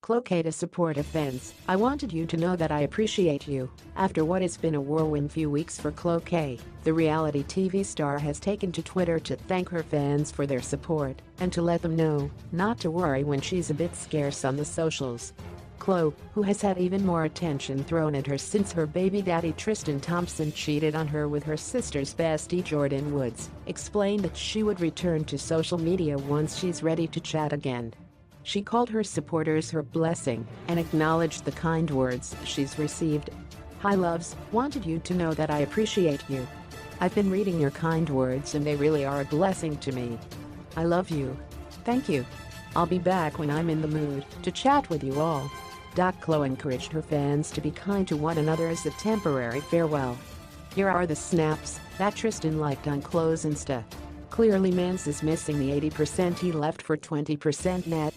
Khloe K to support fans. I wanted you to know that I appreciate you. After what has been a whirlwind few weeks for Khloe K, the reality TV star has taken to Twitter to thank her fans for their support and to let them know not to worry when she's a bit scarce on the socials. Khloe, who has had even more attention thrown at her since her baby daddy Tristan Thompson cheated on her with her sister's bestie Jordyn Woods, explained that she would return to social media once she's ready to chat again. She called her supporters her blessing and acknowledged the kind words she's received. "Hi loves, wanted you to know that I appreciate you. I've been reading your kind words and they really are a blessing to me. I love you. Thank you. I'll be back when I'm in the mood to chat with you all." Khloe encouraged her fans to be kind to one another as a temporary farewell. Here are the snaps that Tristan liked on Khloe's Insta. Clearly Mans is missing the 80% he left for 20% net.